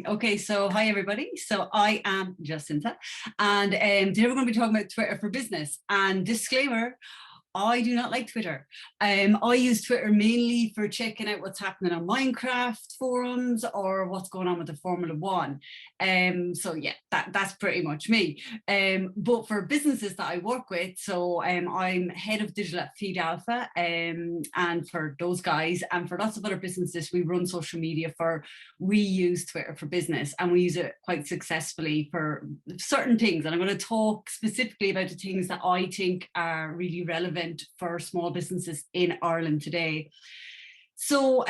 Okay, so hi everybody. So I am Jacinta, and today we're going to be talking about Twitter for business. And disclaimer, I do not like Twitter. I use Twitter mainly for checking out what's happening on Minecraft forums or what's going on with the Formula One. So yeah, that's pretty much me. But for businesses that I work with, so I'm head of digital at Feed Alpha, and for those guys and for lots of other businesses we run social media for, we use Twitter for business and we use it quite successfully for certain things. And I'm going to talk specifically about the things that I think are really relevant for small businesses in Ireland today. So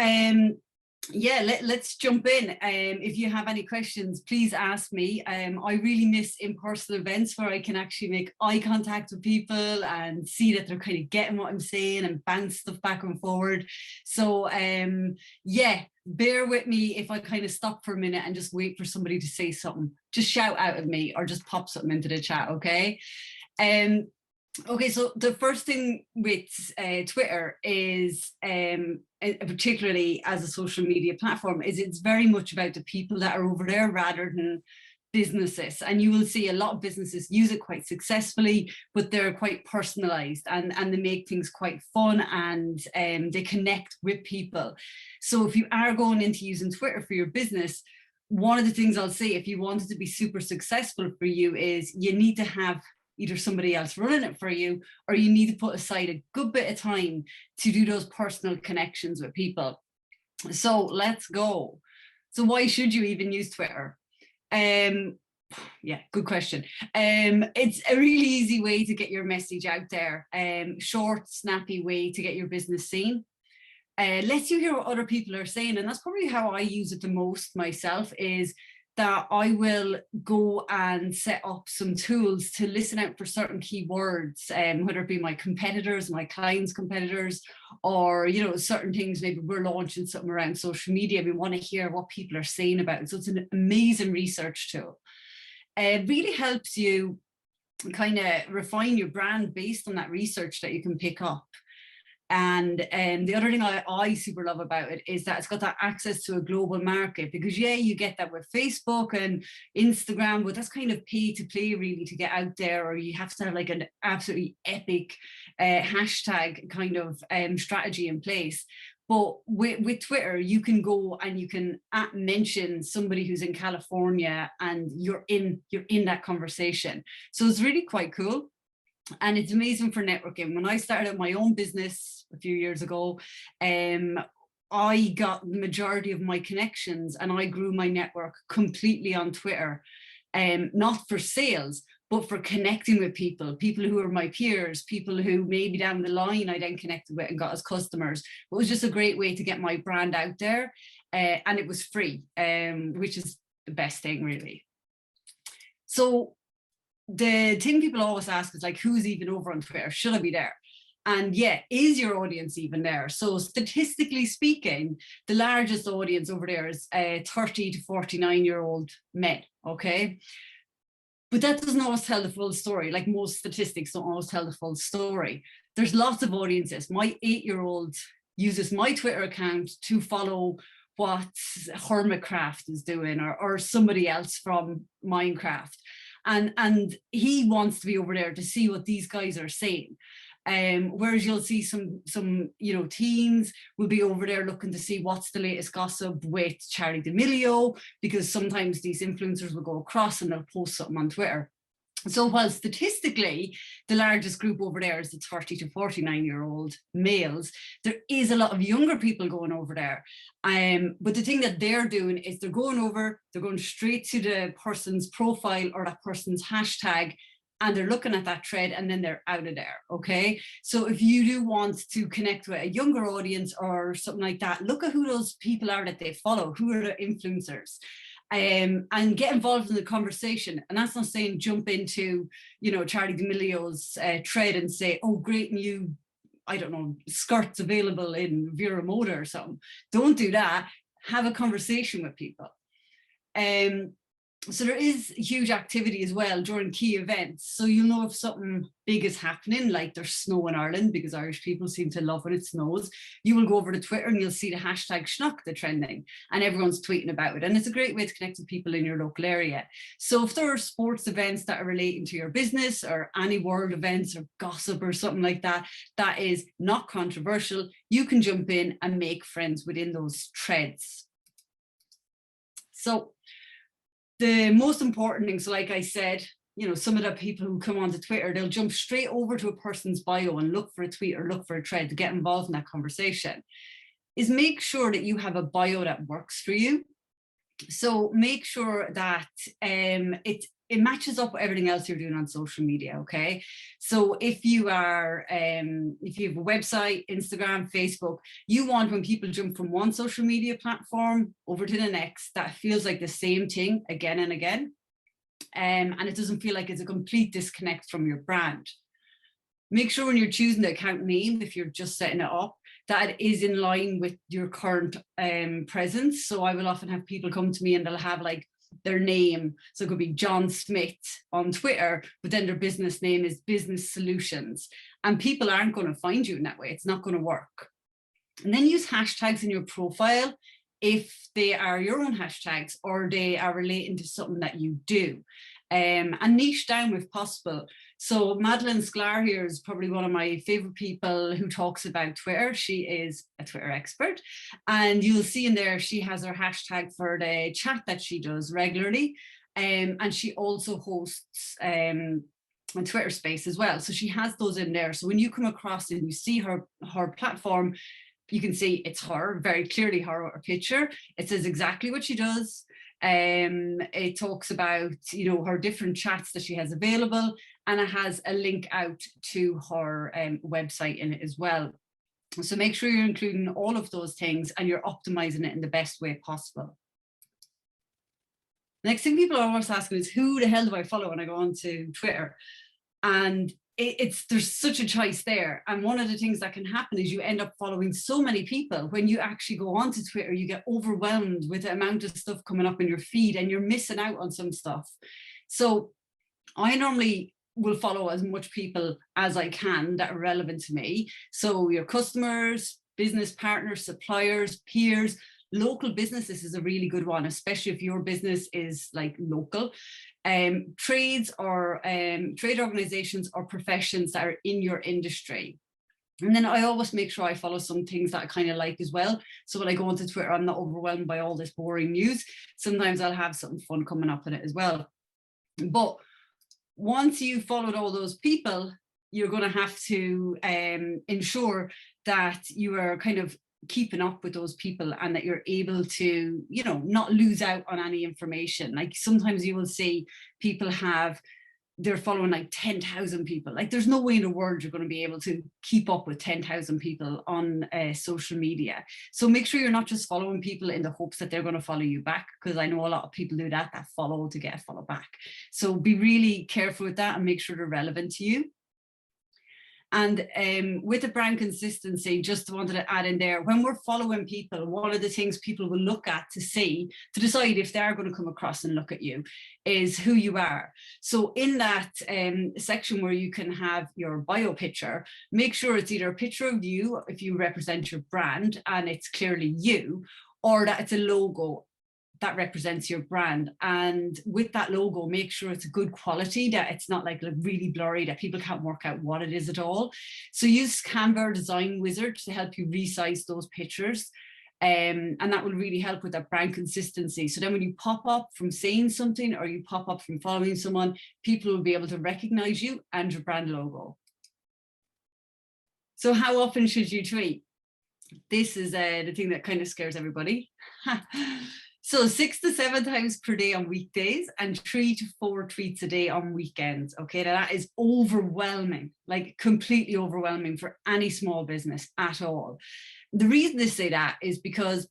yeah, let's jump in. If you have any questions, please ask me. I really miss in-person events where I can actually make eye contact with people and see that they're kind of getting what I'm saying and bounce stuff back and forward. So yeah, bear with me if I kind of stop for a minute and just wait for somebody to say something. Just shout out at me or just pop something into the chat, okay? Okay, so the first thing with Twitter is, particularly as a social media platform, is it's very much about the people that are over there rather than businesses. And you will see a lot of businesses use it quite successfully, but they're quite personalized and they make things quite fun and they connect with people. So if you are going into using Twitter for your business, one of the things I'll say, if you want it to be super successful for you, is you need to have either somebody else running it for you, or you need to put aside a good bit of time to do those personal connections with people. So let's go. So why should you even use Twitter? Yeah, good question. It's a really easy way to get your message out there. Short, snappy way to get your business seen. Lets you hear what other people are saying. And that's probably how I use it the most myself, is that I will go and set up some tools to listen out for certain keywords, whether it be my competitors, my clients' competitors, or, you know, certain things. Maybe we're launching something around social media. We want to hear what people are saying about it. So it's an amazing research tool. It really helps you kind of refine your brand based on that research that you can pick up. And the other thing I super love about it is that it's got that access to a global market, because yeah, you get that with Facebook and Instagram, but that's kind of pay to play really to get out there, or you have to have like an absolutely epic hashtag kind of strategy in place. But with Twitter, you can go and you can mention somebody who's in California and you're in that conversation. So it's really quite cool. And it's amazing for networking. When I started my own business a few years ago, I got the majority of my connections and I grew my network completely on Twitter, not for sales, but for connecting with people who are my peers, people who maybe down the line I then connected with and got as customers. It was just a great way to get my brand out there, and it was free, which is the best thing really. So the thing people always ask is like, who's even over on Twitter? Should I be there? And yeah, is your audience even there? So statistically speaking, the largest audience over there is 30 to 49-year-old men, okay? But that doesn't always tell the full story. Like, most statistics don't always tell the full story. There's lots of audiences. My 8-year-old uses my Twitter account to follow what Hermitcraft is doing, or somebody else from Minecraft. And he wants to be over there to see what these guys are saying. Whereas you'll see some you know, teens will be over there looking to see what's the latest gossip with Charli D'Amelio, because sometimes these influencers will go across and they'll post something on Twitter. So while statistically the largest group over there is the 30 to 49-year-old males, there is a lot of younger people going over there. But the thing that they're doing is they're going straight to the person's profile or that person's hashtag, and they're looking at that thread and then they're out of there, okay? So if you do want to connect with a younger audience or something like that, look at who those people are that they follow, who are the influencers. And get involved in the conversation. And that's not saying jump into, you know, Charli D'Amelio's thread and say, oh, great new, I don't know, skirts available in Vera Moda or something. Don't do that. Have a conversation with people. So there is huge activity as well during key events. So you'll know if something big is happening, like there's snow in Ireland, because Irish people seem to love when it snows. You will go over to Twitter and you'll see the hashtag Schnock, the trending, and everyone's tweeting about it. And it's a great way to connect with people in your local area. So if there are sports events that are relating to your business, or any world events or gossip or something like that, that is not controversial, you can jump in and make friends within those threads. So the most important things, like I said, some of the people who come onto Twitter, they'll jump straight over to a person's bio and look for a tweet or look for a thread to get involved in that conversation, is make sure that you have a bio that works for you. So make sure that it matches up with everything else you're doing on social media, okay? So if you have a website, Instagram, Facebook, you want, when people jump from one social media platform over to the next, that feels like the same thing again and again. And it doesn't feel like it's a complete disconnect from your brand. Make sure when you're choosing the account name, if you're just setting it up, that it is in line with your current presence. So I will often have people come to me and they'll have like their name. So it could be John Smith on Twitter, but then their business name is Business Solutions. And people aren't going to find you in that way. It's not going to work. And then use hashtags in your profile if they are your own hashtags or they are relating to something that you do. And niche down if possible. So Madeleine Sklar here is probably one of my favorite people who talks about Twitter. She is a Twitter expert, and you'll see in there she has her hashtag for the chat that she does regularly, and she also hosts a Twitter space as well. So she has those in there. So when you come across and you see her platform, you can see it's her, very clearly her picture. It says exactly what she does. It talks about, her different chats that she has available, and it has a link out to her website in it as well. So make sure you're including all of those things and you're optimizing it in the best way possible. Next thing people are always asking is, who the hell do I follow when I go onto Twitter? And there's such a choice there. And one of the things that can happen is you end up following so many people. When you actually go onto Twitter, you get overwhelmed with the amount of stuff coming up in your feed and you're missing out on some stuff. So I normally will follow as much people as I can that are relevant to me. So your customers, business partners, suppliers, peers, local businesses is a really good one, especially if your business is like local. Trades or trade organizations or professions that are in your industry. And then I always make sure I follow some things that I kind of like as well. So when I go onto Twitter, I'm not overwhelmed by all this boring news. Sometimes I'll have something fun coming up in it as well. But once you've followed all those people, you're going to have to ensure that you are kind of keeping up with those people and that you're able to, not lose out on any information. Like sometimes you will see people they're following like 10,000 people. Like there's no way in the world you're going to be able to keep up with 10,000 people on social media. So make sure you're not just following people in the hopes that they're going to follow you back, because I know a lot of people do that follow to get a follow back. So be really careful with that and make sure they're relevant to you. And with the brand consistency, just wanted to add in there, when we're following people, one of the things people will look at to decide if they're going to come across and look at you is who you are. So in that section where you can have your bio picture, make sure it's either a picture of you if you represent your brand and it's clearly you, or that it's a logo that represents your brand. And with that logo, make sure it's a good quality, that it's not like really blurry, that people can't work out what it is at all. So use Canva Design Wizard to help you resize those pictures. And that will really help with that brand consistency. So then when you pop up from saying something or you pop up from following someone, people will be able to recognize you and your brand logo. So how often should you tweet? This is the thing that kind of scares everybody. So 6 to 7 times per day on weekdays and 3 to 4 tweets a day on weekends. Okay, now that is overwhelming, like completely overwhelming for any small business at all. The reason they say that is because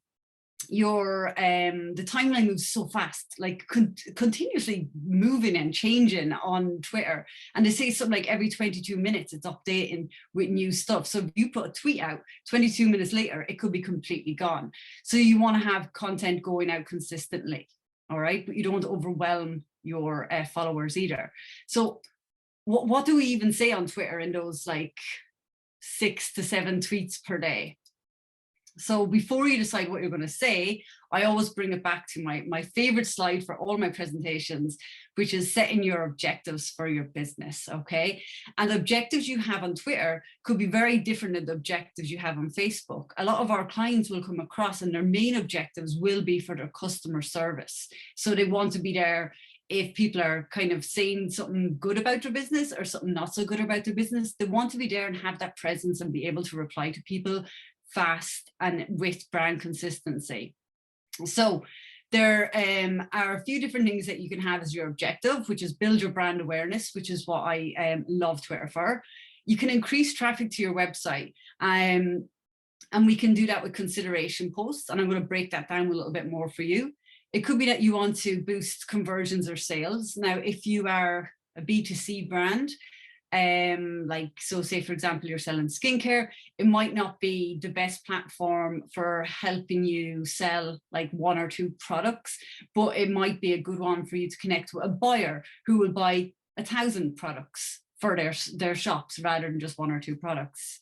the timeline moves so fast, like continuously moving and changing on Twitter. And they say something like every 22 minutes it's updating with new stuff. So if you put a tweet out 22 minutes later, it could be completely gone. So you want to have content going out consistently. all right? But you don't want to overwhelm your followers either. So what do we even say on Twitter in those like 6 to 7 tweets per day? So before you decide what you're going to say, I always bring it back to my favorite slide for all my presentations, which is setting your objectives for your business, okay? And the objectives you have on Twitter could be very different than the objectives you have on Facebook. A lot of our clients will come across and their main objectives will be for their customer service. So they want to be there if people are kind of saying something good about their business or something not so good about their business. They want to be there and have that presence and be able to reply to people fast and with brand consistency. So there are a few different things that you can have as your objective, which is build your brand awareness, which is what I love Twitter for. You can increase traffic to your website. And we can do that with consideration posts. And I'm going to break that down a little bit more for you. It could be that you want to boost conversions or sales. Now, if you are a B2C brand, so say for example you're selling skincare, it might not be the best platform for helping you sell like 1 or 2 products, but it might be a good one for you to connect with a buyer who will buy 1,000 products for their shops rather than just 1 or 2 products.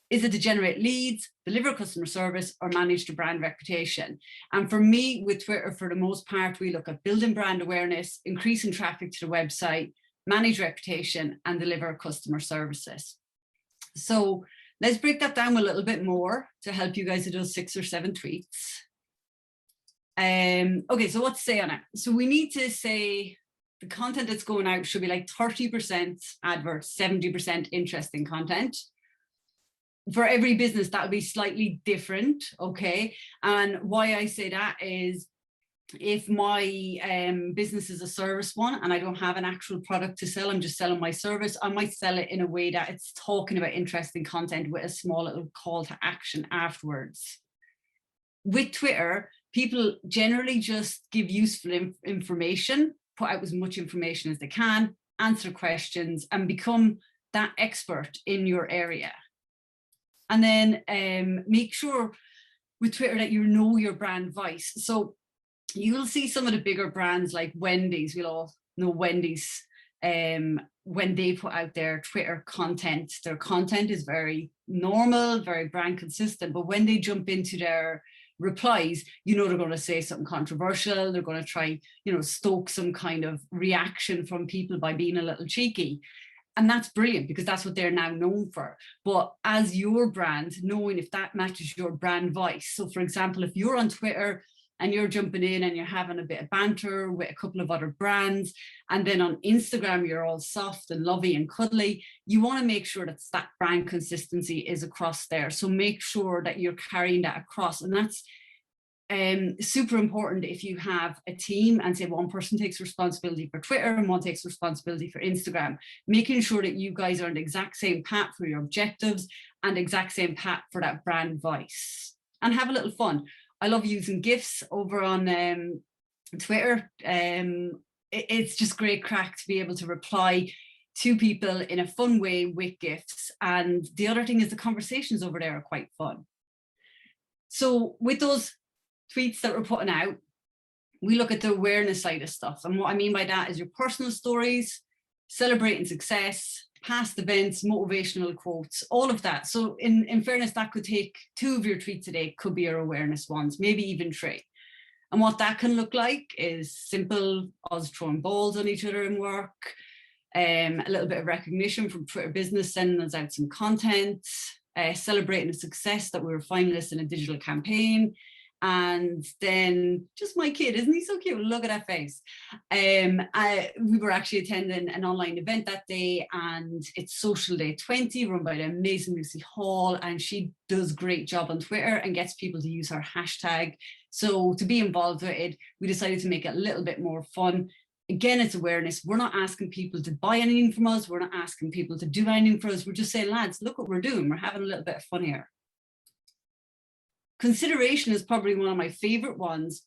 Is it to generate leads, deliver customer service, or manage the brand reputation? And for me, with Twitter, for the most part, we look at building brand awareness, increasing traffic to the website, manage reputation, and deliver customer services. So let's break that down a little bit more to help you guys with those 6 or 7 tweets. Okay, so what to say on it? So we need to say the content that's going out should be like 30% adverts, 70% interesting content. For every business, that'll be slightly different, okay? And why I say that is, if my business is a service one and I don't have an actual product to sell, I'm just selling my service, I might sell it in a way that it's talking about interesting content with a small little call to action afterwards. With Twitter, people generally just give useful information, put out as much information as they can, answer questions, and become that expert in your area. And then make sure with Twitter that you know your brand voice. So you'll see some of the bigger brands like Wendy's, we'll all know Wendy's, when they put out their Twitter content, their content is very normal, very brand consistent, but when they jump into their replies, you know they're going to say something controversial, they're going to try, stoke some kind of reaction from people by being a little cheeky. And that's brilliant because that's what they're now known for. But as your brand, knowing if that matches your brand voice. So for example, if you're on Twitter and you're jumping in and you're having a bit of banter with a couple of other brands, and then on Instagram, you're all soft and lovey and cuddly, you want to make sure that brand consistency is across there. So make sure that you're carrying that across. And that's super important if you have a team and say one person takes responsibility for Twitter and one takes responsibility for Instagram, making sure that you guys are on the exact same path for your objectives and exact same path for that brand voice, and have a little fun. I love using GIFs over on Twitter. It's just great crack to be able to reply to people in a fun way with GIFs. And the other thing is the conversations over there are quite fun. So with those tweets that we're putting out, we look at the awareness side of stuff. And what I mean by that is your personal stories, celebrating success, past events, motivational quotes, all of that. So in fairness, that could take 2 of your tweets a day, could be your awareness ones, maybe even 3. And what that can look like is simple us throwing balls on each other in work, a little bit of recognition from Twitter Business sending us out some content, celebrating a success that we were finalists in a digital campaign. And then just my kid, isn't he so cute? Look at that face. We were actually attending an online event that day, and it's Social Day 20 run by the amazing Lucy Hall, and she does a great job on Twitter and gets people to use her hashtag. So to be involved with it, we decided to make it a little bit more fun. Again, it's awareness. We're not asking people to buy anything from us. We're not asking people to do anything for us. We're just saying, lads, look what we're doing. We're having a little bit of fun here. Consideration is probably one of my favorite ones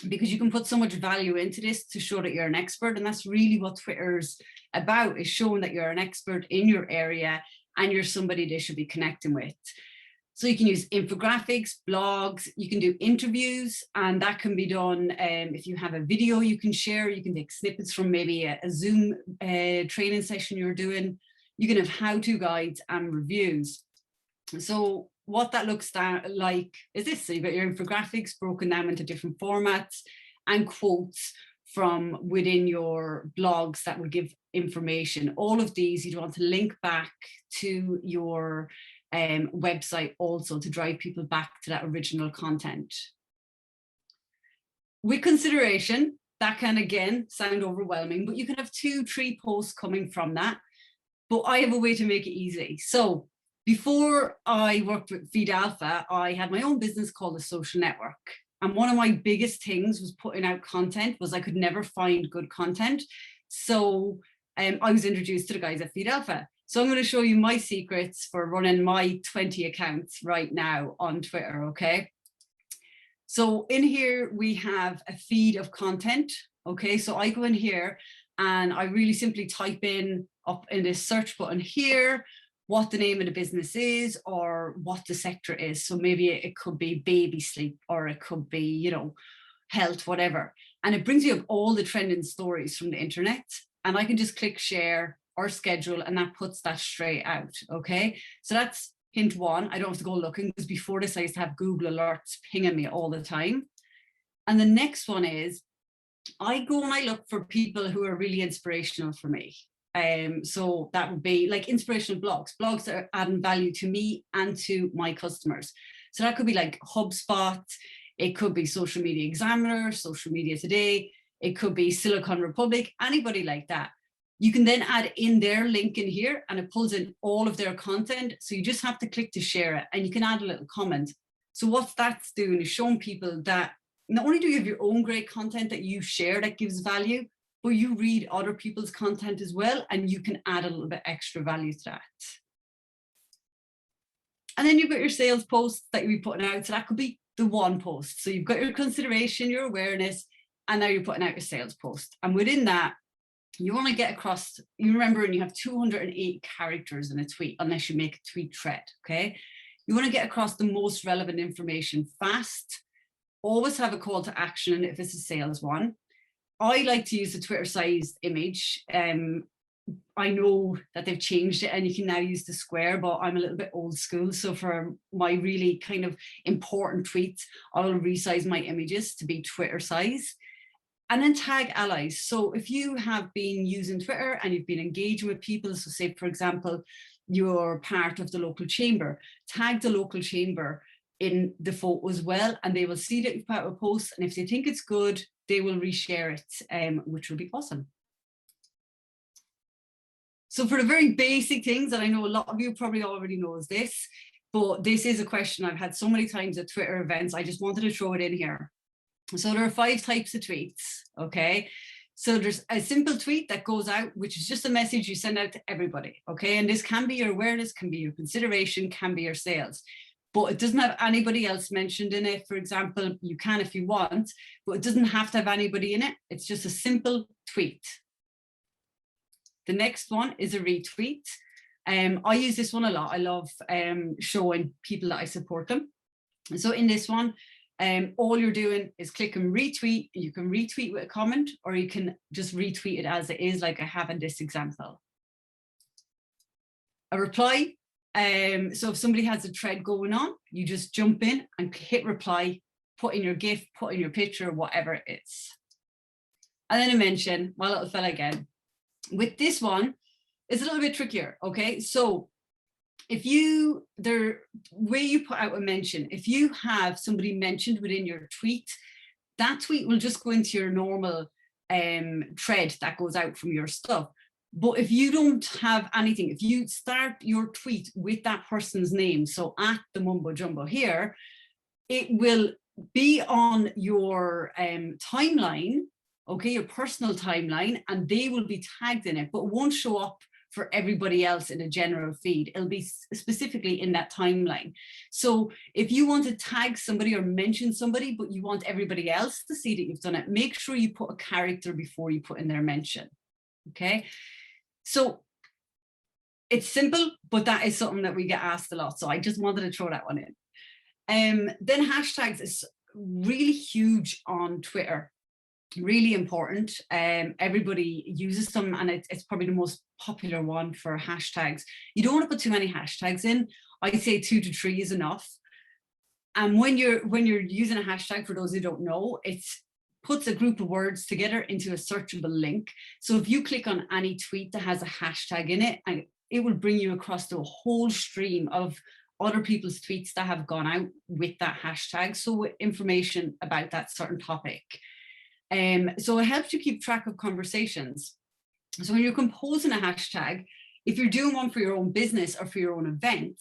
because you can put so much value into this to show that you're an expert. And that's really what Twitter's about, is showing that you're an expert in your area and you're somebody they should be connecting with. So you can use infographics, blogs, you can do interviews, and that can be done if you have a video you can share. You can take snippets from maybe a Zoom training session you're doing. You can have how-to guides and reviews. So what that looks like is this. So you've got your infographics broken down into different formats and quotes from within your blogs that will give information. All of these you'd want to link back to your website also to drive people back to that original content. With consideration, that can again sound overwhelming, but you can have 2-3 posts coming from that. But I have a way to make it easy. So before I worked with Feed Alpha, I had my own business called The Social Network. And one of my biggest things was putting out content was I could never find good content. So I was introduced to the guys at Feed Alpha. So I'm going to show you my secrets for running my 20 accounts right now on Twitter, okay? So in here, we have a feed of content, okay? So I go in here and I really simply type in up in this search button here, what the name of the business is or what the sector is. So maybe it could be baby sleep or it could be, you know, health, whatever. And it brings you up all the trending stories from the internet. And I can just click share or schedule and that puts that straight out, okay? So that's hint 1. I don't have to go looking because before this I used to have Google alerts pinging me all the time. And the next one is I go and I look for people who are really inspirational for me. So that would be like inspirational blogs that are adding value to me and to my customers. So that could be like HubSpot, it could be Social Media Examiner, Social Media Today, it could be Silicon Republic, anybody like that. You can then add in their link in here and it pulls in all of their content. So you just have to click to share it and you can add a little comment. So what that's doing is showing people that not only do you have your own great content that you share that gives value, but you read other people's content as well and you can add a little bit extra value to that. And then you've got your sales posts that you'll be putting out. So that could be the one post. So you've got your consideration, your awareness, and now you're putting out your sales post. And within that, you want to get across, you remember, and you have 208 characters in a tweet, unless you make a tweet thread, okay? You want to get across the most relevant information fast. Always have a call to action if it's a sales one. I like to use the Twitter sized image. I know that they've changed it and you can now use the square, but I'm a little bit old school. So for my really kind of important tweets, I'll resize my images to be Twitter size. And then tag allies. So if you have been using Twitter and you've been engaging with people, so say, for example, you're part of the local chamber, tag the local chamber in the photo as well, and they will see that you've put out a post. And if they think it's good, they will reshare it, which will be awesome. So for the very basic things that I know a lot of you probably already knows this, but this is a question I've had so many times at Twitter events, I just wanted to throw it in here. So there are 5 types of tweets, okay? So there's a simple tweet that goes out, which is just a message you send out to everybody, okay? And this can be your awareness, can be your consideration, can be your sales, but it doesn't have anybody else mentioned in it. For example, you can if you want, but it doesn't have to have anybody in it. It's just a simple tweet. The next one is a retweet. I use this one a lot. I love showing people that I support them. So in this one, all you're doing is click and retweet. You can retweet with a comment, or you can just retweet it as it is, like I have in this example. A reply. So if somebody has a thread going on, you just jump in and hit reply, put in your GIF, put in your picture, whatever it is. And then a mention, my little fella again. With this one, it's a little bit trickier, okay? So if the way you put out a mention, if you have somebody mentioned within your tweet, that tweet will just go into your normal thread that goes out from your stuff. But if you don't have anything, if you start your tweet with that person's name, so at the mumbo jumbo here, it will be on your timeline, okay, your personal timeline, and they will be tagged in it, but it won't show up for everybody else in a general feed. It'll be specifically in that timeline. So if you want to tag somebody or mention somebody, but you want everybody else to see that you've done it, make sure you put a character before you put in their mention, okay? So it's simple, but that is something that we get asked a lot. So I just wanted to throw that one in. Then hashtags is really huge on Twitter. Really important. Everybody uses them, and it's probably the most popular one for hashtags. You don't want to put too many hashtags in. I'd say 2 to 3 is enough. And when you're using a hashtag, for those who don't know, it puts a group of words together into a searchable link. So if you click on any tweet that has a hashtag in it, and it will bring you across to a whole stream of other people's tweets that have gone out with that hashtag. So with information about that certain topic. So it helps you keep track of conversations. So when you're composing a hashtag, if you're doing one for your own business or for your own event,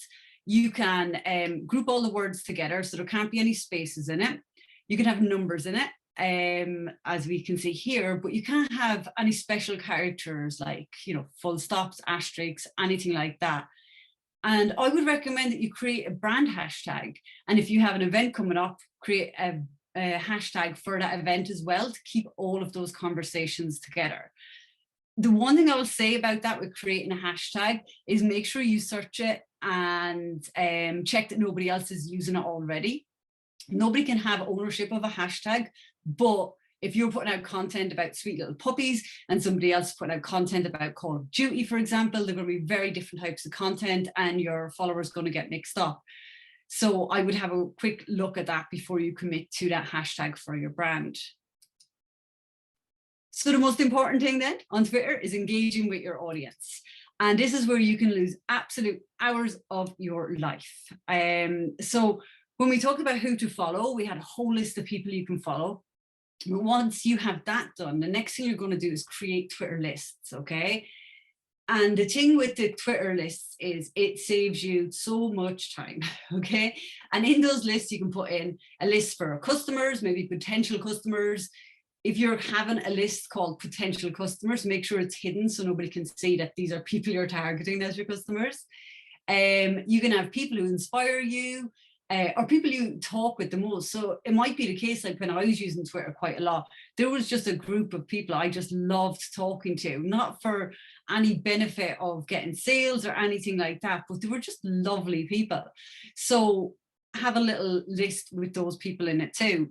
you can group all the words together so there can't be any spaces in it. You can have numbers in it, as we can see here, but you can't have any special characters like, full stops, asterisks, anything like that. And I would recommend that you create a brand hashtag. And if you have an event coming up, create a hashtag for that event as well to keep all of those conversations together. The one thing I will say about that with creating a hashtag is make sure you search it and check that nobody else is using it already. Nobody can have ownership of a hashtag, but if you're putting out content about sweet little puppies and somebody else putting out content about Call of Duty, for example, they're going to be very different types of content and your followers are going to get mixed up. So I would have a quick look at that before you commit to that hashtag for your brand. So the most important thing then on Twitter is engaging with your audience. And this is where you can lose absolute hours of your life. So when we talk about who to follow, we had a whole list of people you can follow. But once you have that done, the next thing you're going to do is create Twitter lists, okay? And the thing with the Twitter lists is it saves you so much time, okay? And in those lists, you can put in a list for customers, maybe potential customers. If you're having a list called potential customers, make sure it's hidden so nobody can see that these are people you're targeting as your customers. You can have people who inspire you, or people you talk with the most. So it might be the case, like when I was using Twitter quite a lot, there was just a group of people I just loved talking to, not for any benefit of getting sales or anything like that, but they were just lovely people. So have a little list with those people in it too.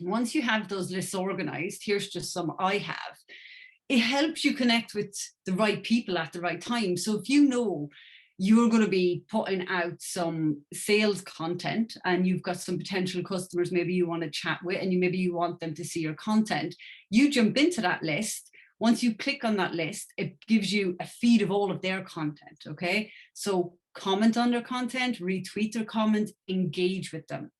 Once you have those lists organized, here's just some I have. It helps you connect with the right people at the right time. So if you know you're going to be putting out some sales content and you've got some potential customers maybe you want to chat with and maybe you want them to see your content, you jump into that list. Once you click on that list, it gives you a feed of all of their content, okay? So comment on their content, retweet their comments, engage with them.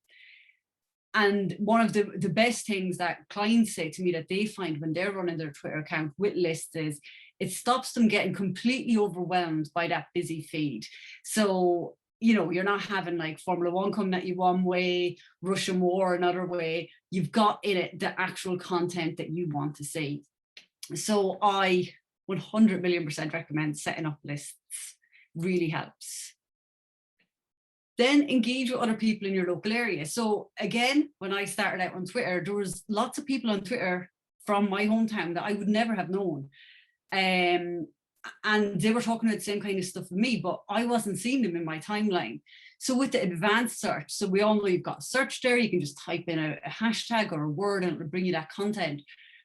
And one of the best things that clients say to me that they find when they're running their Twitter account with lists is it stops them getting completely overwhelmed by that busy feed. So, you're not having like Formula One coming at you one way, Russian war another way. You've got in it the actual content that you want to see. So I 100 million% recommend setting up lists. Really helps. Then engage with other people in your local area. So again, when I started out on Twitter, there was lots of people on Twitter from my hometown that I would never have known. And they were talking about the same kind of stuff with me, but I wasn't seeing them in my timeline. So with the advanced search, so we all know you've got a search there, you can just type in a hashtag or a word and it'll bring you that content.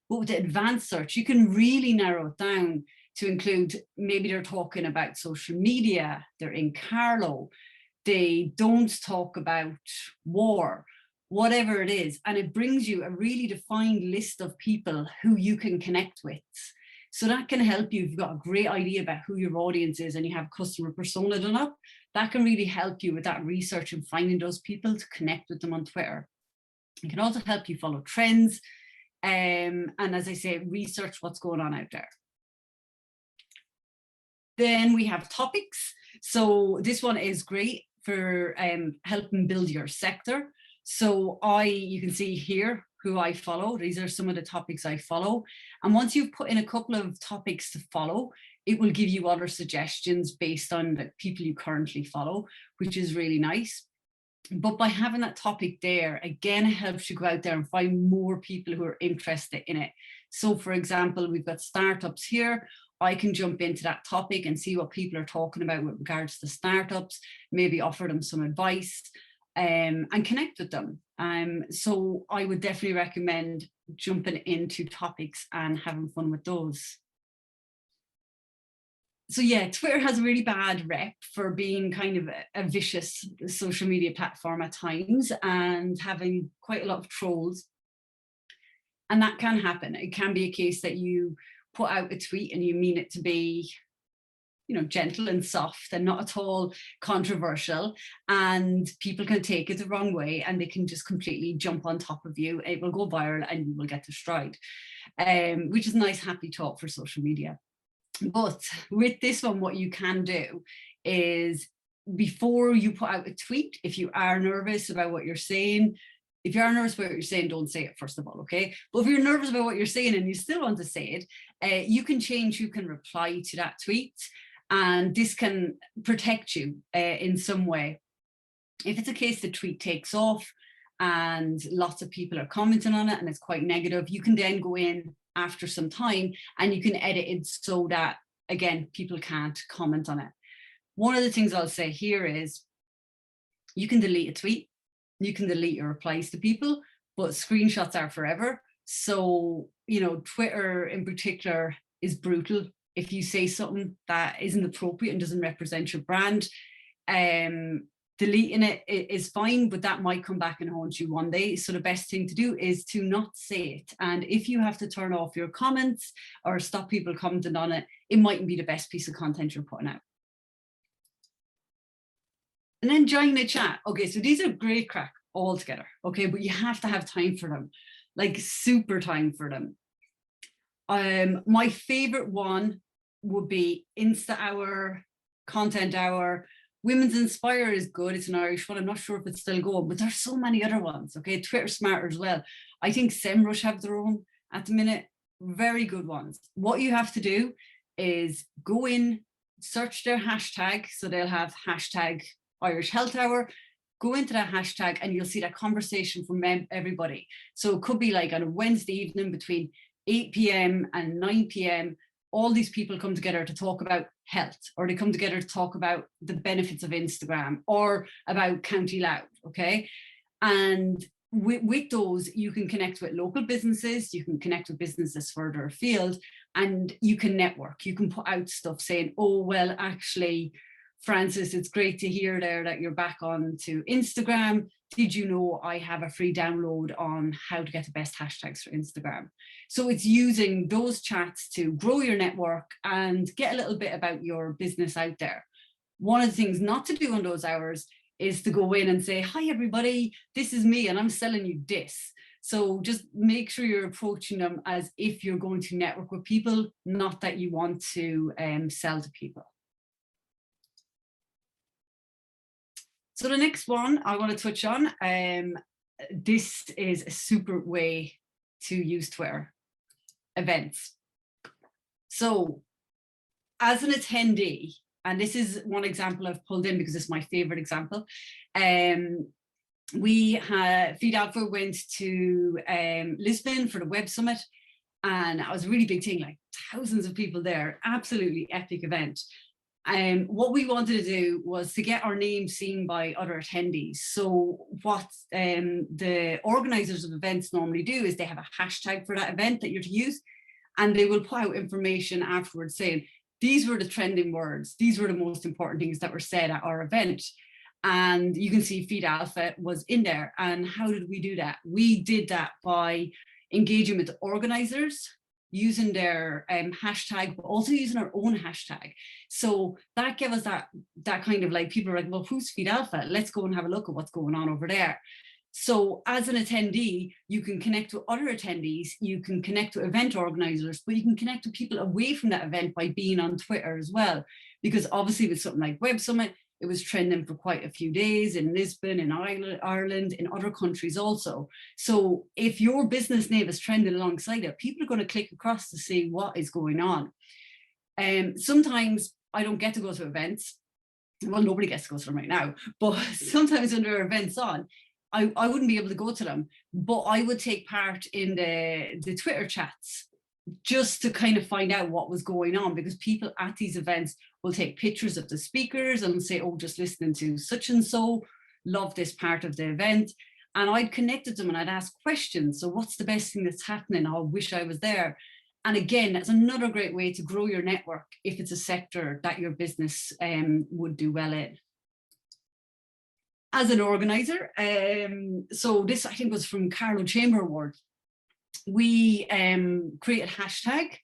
But with the advanced search, you can really narrow it down to include, maybe they're talking about social media, they're in Carlow, they don't talk about war, whatever it is. And it brings you a really defined list of people who you can connect with. So that can help you if you've got a great idea about who your audience is and you have customer persona done up. That can really help you with that research and finding those people to connect with them on Twitter. It can also help you follow trends. And as I say, research what's going on out there. Then we have topics. So this one is great for helping build your sector. So you can see here who I follow. These are some of the topics I follow. And once you've put in a couple of topics to follow, it will give you other suggestions based on the people you currently follow, which is really nice. But by having that topic there, again, it helps you go out there and find more people who are interested in it. So for example, we've got startups here. I can jump into that topic and see what people are talking about with regards to startups, maybe offer them some advice, and connect with them. So I would definitely recommend jumping into topics and having fun with those. So yeah, Twitter has a really bad rep for being kind of a vicious social media platform at times and having quite a lot of trolls. And that can happen. It can be a case that you put out a tweet and you mean it to be, gentle and soft and not at all controversial, and people can take it the wrong way and they can just completely jump on top of you. It will go viral and you will get destroyed, which is nice, happy talk for social media. But with this one, what you can do is, before you put out a tweet, if you are nervous about what you're saying, don't say it, first of all, okay? But if you're nervous about what you're saying and you still want to say it, you can change who can reply to that tweet, and this can protect you in some way. If it's a case the tweet takes off and lots of people are commenting on it and it's quite negative, you can then go in after some time and you can edit it so that, again, people can't comment on it. One of the things I'll say here is you can delete a tweet, you can delete your replies to people, but screenshots are forever. So, Twitter in particular is brutal. If you say something that isn't appropriate and doesn't represent your brand, deleting it is fine, but that might come back and haunt you one day. So the best thing to do is to not say it. And if you have to turn off your comments or stop people commenting on it, it mightn't be the best piece of content you're putting out. And then join the chat. Okay, so these are great crack all together, okay, but you have to have time for them, like super time for them. My favorite one would be Insta Hour, Content Hour. Women's Inspire is good. It's an Irish one. I'm not sure if it's still going, but there's so many other ones. Okay, Twitter Smarter as well. I think SEMrush have their own at the minute. Very good ones. What you have to do is go in, search their hashtag. So they'll have hashtag Irish Health Hour. Go into that hashtag and you'll see that conversation from everybody. So it could be like on a Wednesday evening between 8 p.m. and 9 p.m. all these people come together to talk about health, or they come together to talk about the benefits of Instagram or about County Louth, okay? And with those, you can connect with local businesses, you can connect with businesses further afield, and you can network. You can put out stuff saying, oh, well, actually, Francis, it's great to hear there that you're back on to Instagram. Did you know I have a free download on how to get the best hashtags for Instagram? So it's using those chats to grow your network and get a little bit about your business out there. One of the things not to do on those hours is to go in and say, hi, everybody, this is me and I'm selling you this. So just make sure you're approaching them as if you're going to network with people, not that you want to sell to people. So the next one I want to touch on, this is a super way to use Twitter, events. So as an attendee, and this is one example I've pulled in because it's my favorite example, we had Feed Alpha went to Lisbon for the Web Summit, and it was a really big thing, like thousands of people there, absolutely epic event. What we wanted to do was to get our name seen by other attendees. So what the organizers of events normally do is they have a hashtag for that event that you're to use, and they will put out information afterwards saying, these were the trending words, these were the most important things that were said at our event. And you can see Feed Alpha was in there. And how did we do that? We did that by engaging with the organizers, using their hashtag, but also using our own hashtag. So that gave us that kind of like, people are like, well, who's Feed Alpha? Let's go and have a look at what's going on over there. So as an attendee, you can connect with other attendees, you can connect with event organizers, but you can connect with people away from that event by being on Twitter as well. Because obviously with something like Web Summit, it was trending for quite a few days in Lisbon, in Ireland, in other countries also. So if your business name is trending alongside it, people are going to click across to see what is going on. Sometimes I don't get to go to events. Well, nobody gets to go to them right now, but sometimes when there are events on, I wouldn't be able to go to them, but I would take part in the Twitter chats just to kind of find out what was going on, because people at these events will take pictures of the speakers and say, oh, just listening to such and so, love this part of the event. And I'd connect with them and I'd ask questions. So what's the best thing that's happening? I wish I was there. And again, that's another great way to grow your network if it's a sector that your business would do well in. As an organizer, so this I think was from Carlo Chamber Award, we create a hashtag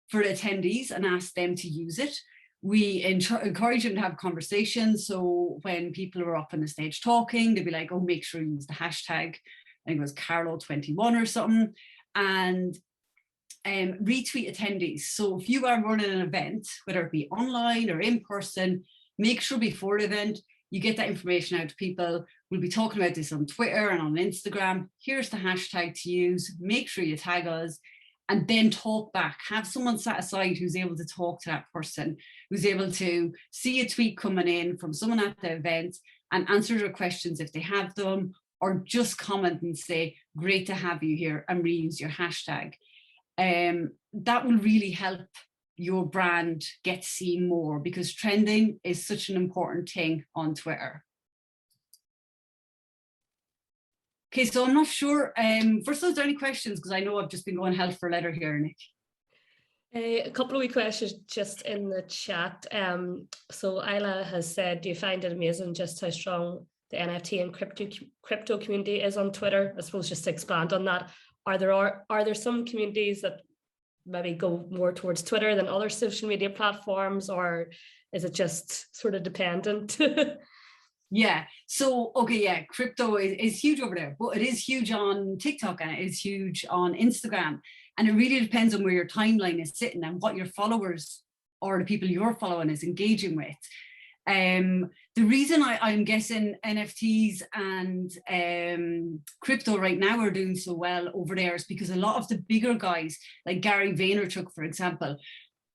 for attendees and ask them to use it. We encourage them to have conversations. So when people are up on the stage talking, they'd be like, oh, make sure you use the hashtag. I think it was Carlo21 or something. And retweet attendees. So if you are running an event, whether it be online or in person, make sure before the event, you get that information out to people. We'll be talking about this on Twitter and on Instagram. Here's the hashtag to use. Make sure you tag us and then talk back. Have someone sat aside who's able to talk to that person, who's able to see a tweet coming in from someone at the event and answer their questions if they have them, or just comment and say, great to have you here, and reuse your hashtag. That will really help your brand get seen more, because trending is such an important thing on Twitter. Okay, so I'm not sure, first of all, is there any questions? Because I know I've just been going hell for leather here, Nick. A couple of wee questions just in the chat. So Isla has said, do you find it amazing just how strong the NFT and crypto community is on Twitter? I suppose just to expand on that, are there some communities that maybe go more towards Twitter than other social media platforms, or is it just sort of dependent? Yeah, so, okay, yeah, crypto is huge over there, but it is huge on TikTok and it is huge on Instagram. And it really depends on where your timeline is sitting and what your followers or the people you're following is engaging with. The reason I'm guessing NFTs and crypto right now are doing so well over there is because a lot of the bigger guys, like Gary Vaynerchuk, for example,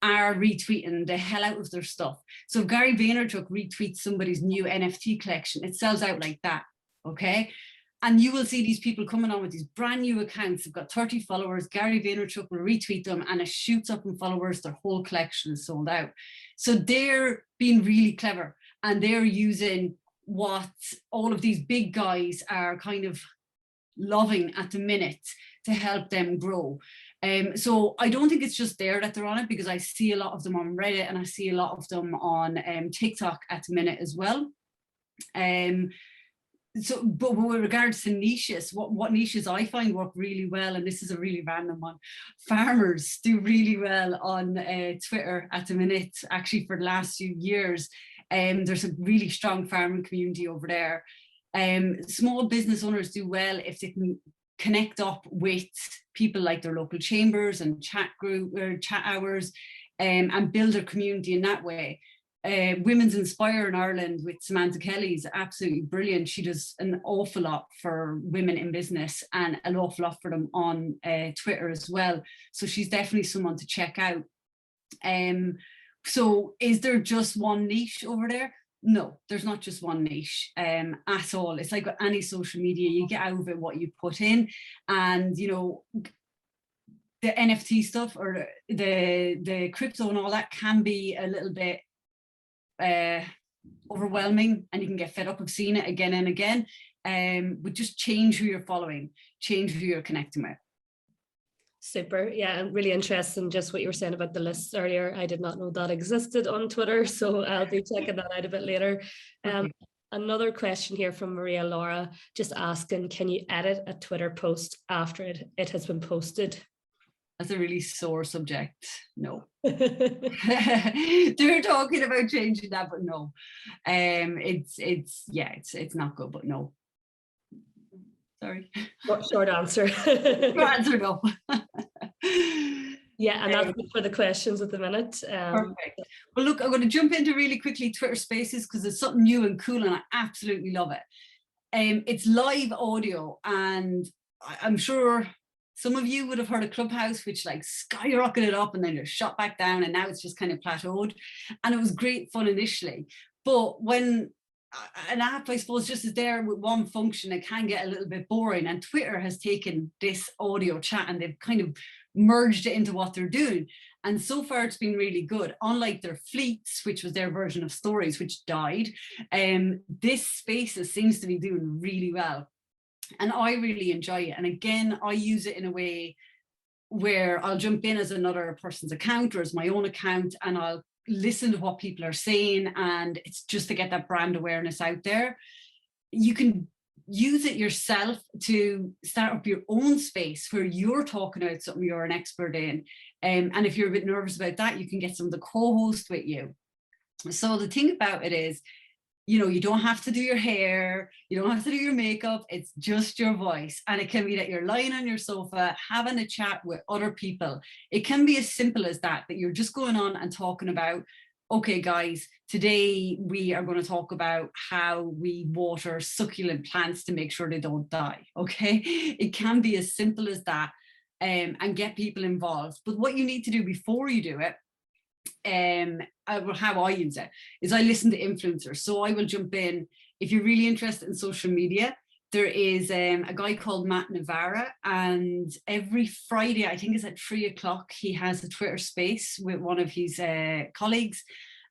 are retweeting the hell out of their stuff. So if Gary Vaynerchuk retweets somebody's new NFT collection, it sells out like that, okay? And you will see these people coming on with these brand new accounts. They've got 30 followers. Gary Vaynerchuk will retweet them and it shoots up in followers. Their whole collection is sold out. So they're being really clever and they're using what all of these big guys are kind of loving at the minute to help them grow. So I don't think it's just there that they're on it, because I see a lot of them on Reddit and I see a lot of them on TikTok at the minute as well. So, but with regards to niches, what niches I find work really well, and this is a really random one, farmers do really well on Twitter at the minute, actually for the last few years. There's a really strong farming community over there. Small business owners do well if they can connect up with people like their local chambers and chat group or chat hours, and build a community in that way. Women's Inspire in Ireland with Samantha Kelly is absolutely brilliant. She does an awful lot for women in business and an awful lot for them on Twitter as well. So she's definitely someone to check out. So is there just one niche over there? No, there's not just one niche at all. It's like with any social media, you get out of it what you put in. And, you know, the NFT stuff or the crypto and all that can be a little bit overwhelming, and you can get fed up of seeing it again and again. But just change who you're following, change who you're connecting with. Super. Yeah, and really interesting just what you were saying about the lists earlier. I did not know that existed on Twitter, so I'll be checking that out a bit later. Okay. Another question here from Maria Laura, just asking, can you edit a Twitter post after it has been posted? That's a really sore subject. No. They're talking about changing that, but no. It's not good, but no. Sorry. Short answer. Short answer, no. Yeah, and that's it for the questions at the minute. Perfect. Well, look, I'm going to jump into really quickly Twitter Spaces because it's something new and cool and I absolutely love it. It's live audio, and I'm sure some of you would have heard of Clubhouse, which like skyrocketed up and then just shot back down, and now it's just kind of plateaued. And it was great fun initially. But when an app, I suppose, just is there with one function, it can get a little bit boring. And Twitter has taken this audio chat and they've kind of merged it into what they're doing. And so far it's been really good. Unlike their fleets, which was their version of stories, which died, this Spaces seems to be doing really well. And I really enjoy it. And again, I use it in a way where I'll jump in as another person's account or as my own account, and I'll listen to what people are saying. And it's just to get that brand awareness out there. You can use it yourself to start up your own space where you're talking about something you're an expert in. And if you're a bit nervous about that, you can get some of the co-hosts with you. So the thing about it is, you know, you don't have to do your hair, you don't have to do your makeup, it's just your voice. And it can be that you're lying on your sofa, having a chat with other people. It can be as simple as that, that you're just going on and talking about, okay, guys, today we are going to talk about how we water succulent plants to make sure they don't die, okay? It can be as simple as that, and get people involved. But what you need to do before you do it, how I use it is I listen to influencers. So I will jump in. If you're really interested in social media, there is a guy called Matt Navarra, and every Friday, I think it's at 3 o'clock, he has a Twitter space with one of his colleagues,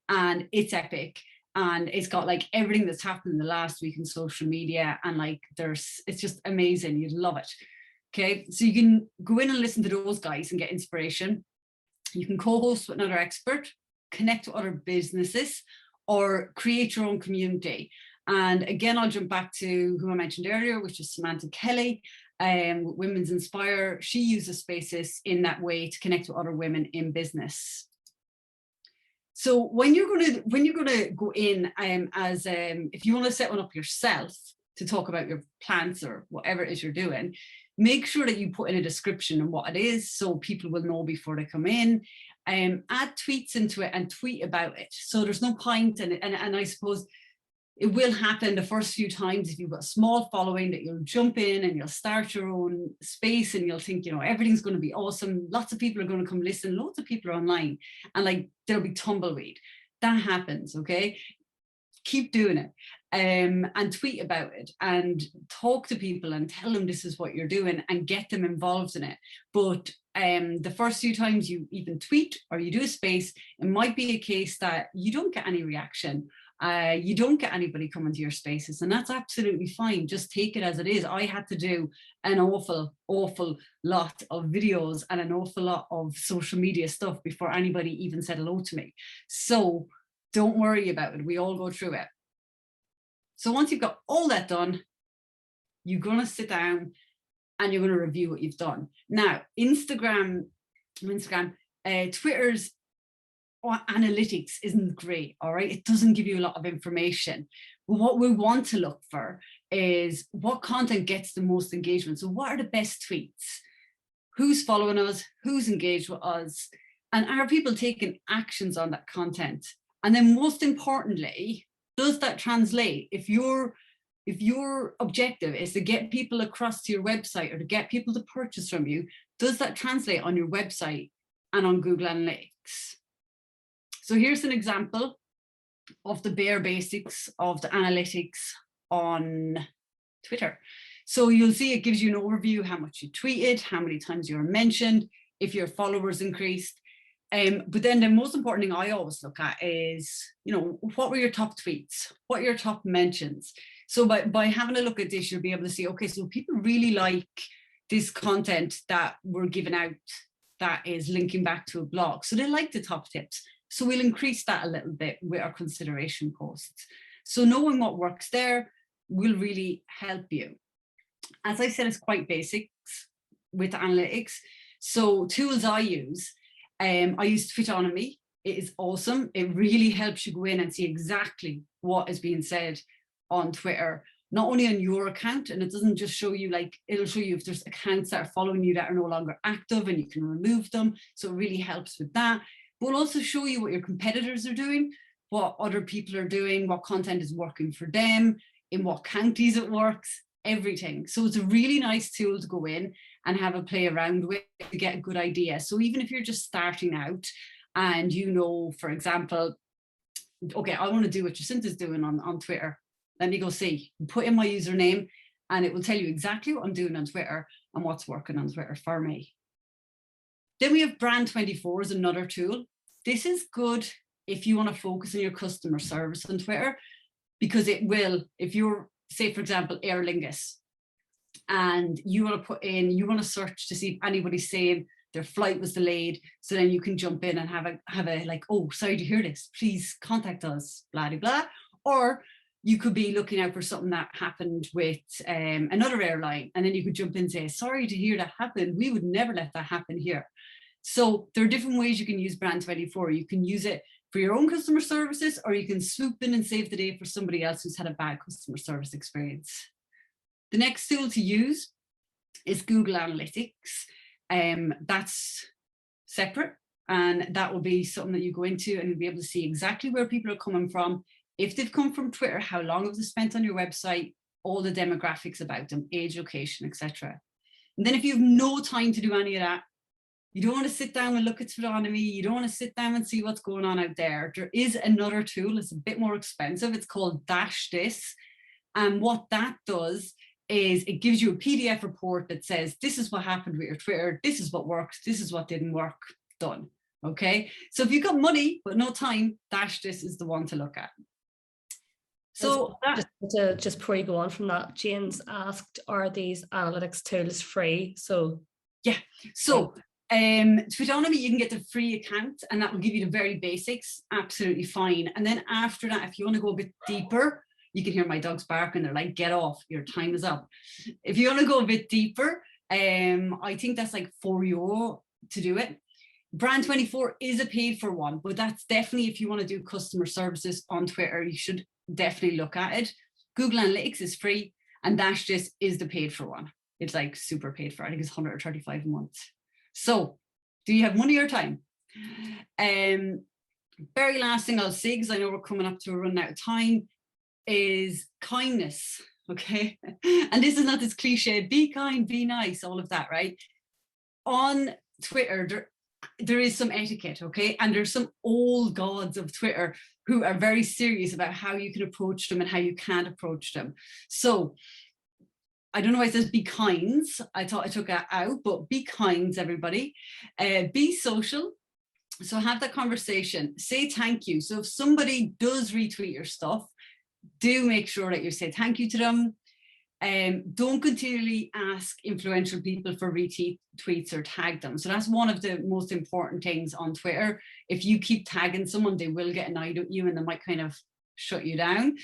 and it's epic. And it's got like everything that's happened in the last week in social media, and like it's just amazing. You'd love it. Okay, so you can go in and listen to those guys and get inspiration. You can co-host with another expert, connect with other businesses, or create your own community. And again, I'll jump back to who I mentioned earlier, which is Samantha Kelly, Women's Inspire. She uses Spaces in that way to connect with other women in business. So when you're gonna go in if you want to set one up yourself to talk about your plants or whatever it is you're doing, make sure that you put in a description of what it is so people will know before they come in. Add tweets into it and tweet about it. So there's no point in it. And I suppose it will happen the first few times if you've got a small following that you'll jump in and you'll start your own space and you'll think, you know, everything's going to be awesome. Lots of people are going to come listen. Loads of people are online, and like there'll be tumbleweed. That happens, okay? Keep doing it, and tweet about it and talk to people and tell them this is what you're doing and get them involved in it. But the first few times you even tweet or you do a space, it might be a case that you don't get any reaction. You don't get anybody coming to your spaces, and that's absolutely fine. Just take it as it is. I had to do an awful lot of videos and an awful lot of social media stuff before anybody even said hello to me. So don't worry about it. We all go through it. So once you've got all that done, you're going to sit down and you're going to review what you've done. Now, Twitter's analytics isn't great, all right? It doesn't give you a lot of information. But what we want to look for is what content gets the most engagement. So what are the best tweets? Who's following us? Who's engaged with us? And are people taking actions on that content? And then most importantly, does that translate? If your objective is to get people across to your website or to get people to purchase from you, does that translate on your website and on Google Analytics? So here's an example of the bare basics of the analytics on Twitter. So you'll see it gives you an overview, how much you tweeted, how many times you were mentioned, if your followers increased. But then the most important thing I always look at is, you know, what were your top tweets? What are your top mentions? So by having a look at this, you'll be able to see, okay, so people really like this content that we're giving out that is linking back to a blog. So they like the top tips. So we'll increase that a little bit with our consideration posts. So knowing what works there will really help you. As I said, it's quite basics with analytics. So tools I use Twitonomy. It is awesome. It really helps you go in and see exactly what is being said on Twitter, not only on your account, and it doesn't just show you, like, it'll show you if there's accounts that are following you that are no longer active and you can remove them. So it really helps with that. But it'll also show you what your competitors are doing, what other people are doing, what content is working for them, in what counties it works, everything. So it's a really nice tool to go in and have a play around with to get a good idea. So even if you're just starting out and you know, for example, okay, I want to do what Jacinta's doing on Twitter. Let me go see. Put in my username and it will tell you exactly what I'm doing on Twitter and what's working on Twitter for me. Then we have Brand24 as another tool. This is good if you want to focus on your customer service on Twitter, because it will, if you're, say, for example, Aer Lingus, and you want to put in, you want to search to see if anybody's saying their flight was delayed, so then you can jump in and have a like, oh, sorry to hear this, please contact us, blah, blah, blah. Or you could be looking out for something that happened with another airline, and then you could jump in and say, sorry to hear that happened. We would never let that happen here. So there are different ways you can use Brand24. You can use it for your own customer services, or you can swoop in and save the day for somebody else who's had a bad customer service experience. The next tool to use is Google Analytics. That's separate, and that will be something that you go into and you'll be able to see exactly where people are coming from. If they've come from Twitter, how long have they spent on your website, all the demographics about them, age, location, etc. And then if you have no time to do any of that, you don't want to sit down and look at Twitteronomy, you don't want to sit down and see what's going on out there, there is another tool. It's a bit more expensive. It's called Dash This. And what that does is it gives you a PDF report that says, this is what happened with your Twitter, this is what worked, this is what didn't work, done. Okay, so if you've got money but no time, Dash This is the one to look at. So just before you go on from that, James asked, are these analytics tools free? So yeah, so Twitteronomy, you can get the free account, and that will give you the very basics, absolutely fine. And then after that, if you want to go a bit deeper, you can hear my dogs barking, they're like, get off, your time is up. If you want to go a bit deeper, I think that's like €4 to do it. Brand24 is a paid for one, but that's definitely, if you want to do customer services on Twitter, you should definitely look at it. Google Analytics is free, and Dash This is the paid for one. It's like super paid for, I think it's 135 a month. So do you have money or time? Very last thing I'll say, because I know we're coming up to a run out of time, is kindness. Okay, and this is not this cliche, be kind, be nice, all of that, right? On Twitter, there is some etiquette, okay? And there's some old gods of Twitter who are very serious about how you can approach them and how you can't approach them. So I don't know why it says be kinds. I thought I took that out, but be kinds, everybody. Be social. So have that conversation. Say thank you. So if somebody does retweet your stuff, do make sure that you say thank you to them. Don't continually ask influential people for retweets or tag them. So that's one of the most important things on Twitter. If you keep tagging someone, they will get annoyed at you and they might kind of shut you down.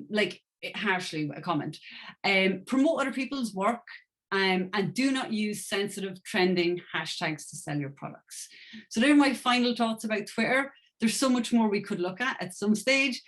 Like harshly a comment. Promote other people's work, and do not use sensitive trending hashtags to sell your products. So they're my final thoughts about Twitter. There's so much more we could look at some stage,